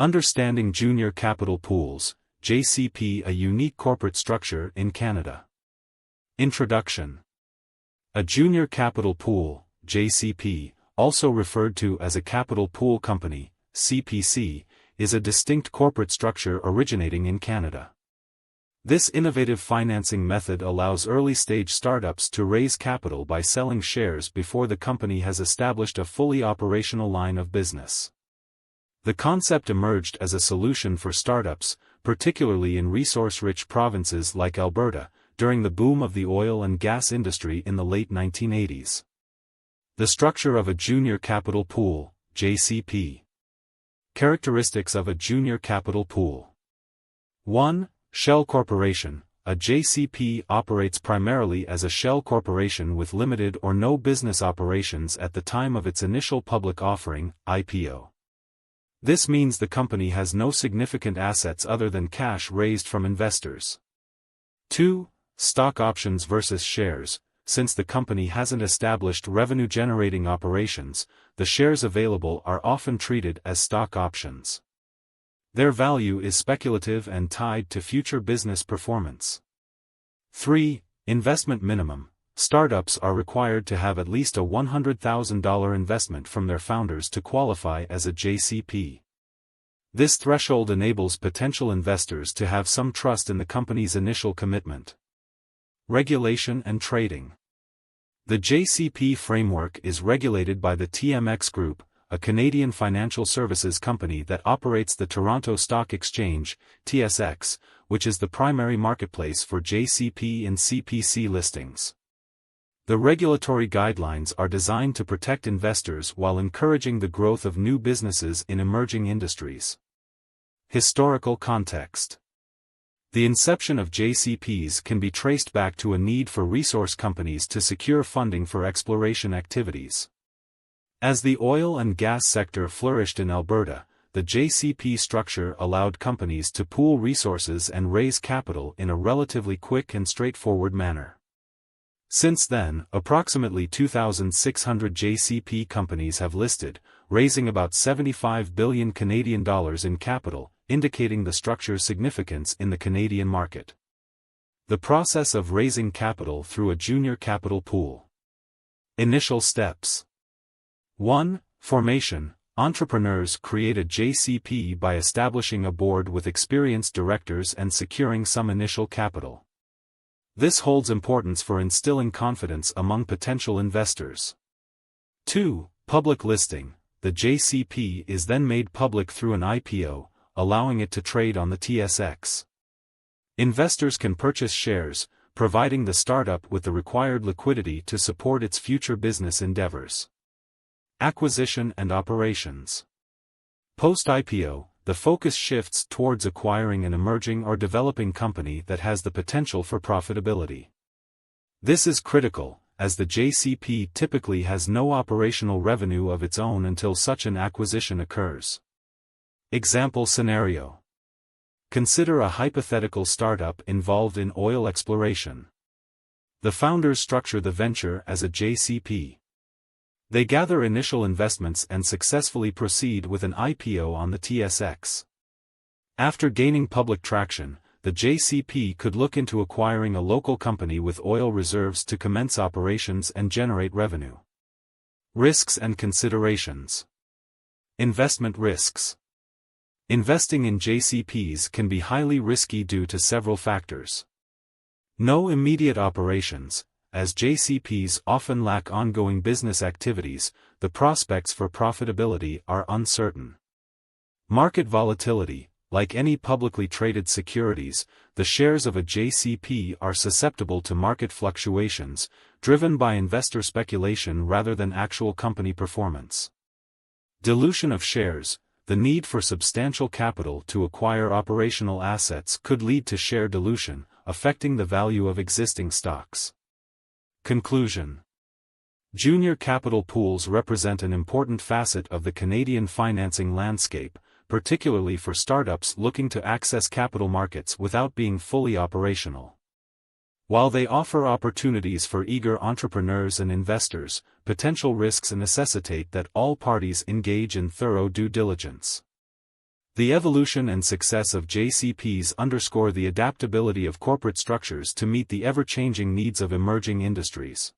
Understanding Junior Capital Pools, JCP, a unique corporate structure in Canada. Introduction. A junior capital pool, JCP, also referred to as a capital pool company, CPC, is a distinct corporate structure originating in Canada. This innovative financing method allows early-stage startups to raise capital by selling shares before the company has established a fully operational line of business. The concept emerged as a solution for startups, particularly in resource-rich provinces like Alberta, during the boom of the oil and gas industry in the late 1980s. The structure of a junior capital pool, JCP. Characteristics of a junior capital pool. 1. Shell corporation. A JCP operates primarily as a shell corporation with limited or no business operations at the time of its initial public offering, IPO. This means the company has no significant assets other than cash raised from investors. 2. Stock options versus shares. Since the company hasn't established revenue-generating operations, the shares available are often treated as stock options. Their value is speculative and tied to future business performance. 3. Investment minimum. Startups are required to have at least a $100,000 investment from their founders to qualify as a JCP. This threshold enables potential investors to have some trust in the company's initial commitment. Regulation and trading. The JCP framework is regulated by the TMX Group, a Canadian financial services company that operates the Toronto Stock Exchange, TSX, which is the primary marketplace for JCP and CPC listings. The regulatory guidelines are designed to protect investors while encouraging the growth of new businesses in emerging industries. Historical context. The inception of JCPs can be traced back to a need for resource companies to secure funding for exploration activities. As the oil and gas sector flourished in Alberta, the JCP structure allowed companies to pool resources and raise capital in a relatively quick and straightforward manner. Since then, approximately 2,600 JCP companies have listed, raising about $75 billion Canadian dollars in capital, indicating the structure's significance in the Canadian market. The process of raising capital through a junior capital pool. Initial steps. 1. Formation. Entrepreneurs create a JCP by establishing a board with experienced directors and securing some initial capital. This holds importance for instilling confidence among potential investors. 2. Public listing. The JCP is then made public through an IPO, allowing it to trade on the TSX. Investors can purchase shares, providing the startup with the required liquidity to support its future business endeavors. Acquisition and operations. Post-IPO, the focus shifts towards acquiring an emerging or developing company that has the potential for profitability. This is critical, as the JCP typically has no operational revenue of its own until such an acquisition occurs. Example scenario. Consider a hypothetical startup involved in oil exploration. The founders structure the venture as a JCP. They gather initial investments and successfully proceed with an IPO on the TSX. After gaining public traction, the JCP could look into acquiring a local company with oil reserves to commence operations and generate revenue. Risks and considerations. Investment risks. Investing in JCPs can be highly risky due to several factors. No immediate operations. As JCPs often lack ongoing business activities, the prospects for profitability are uncertain. Market volatility. Like any publicly traded securities, the shares of a JCP are susceptible to market fluctuations, driven by investor speculation rather than actual company performance. Dilution of shares. The need for substantial capital to acquire operational assets could lead to share dilution, affecting the value of existing stocks. Conclusion. Junior capital pools represent an important facet of the Canadian financing landscape, particularly for startups looking to access capital markets without being fully operational. While they offer opportunities for eager entrepreneurs and investors, potential risks necessitate that all parties engage in thorough due diligence. The evolution and success of JCPs underscore the adaptability of corporate structures to meet the ever-changing needs of emerging industries.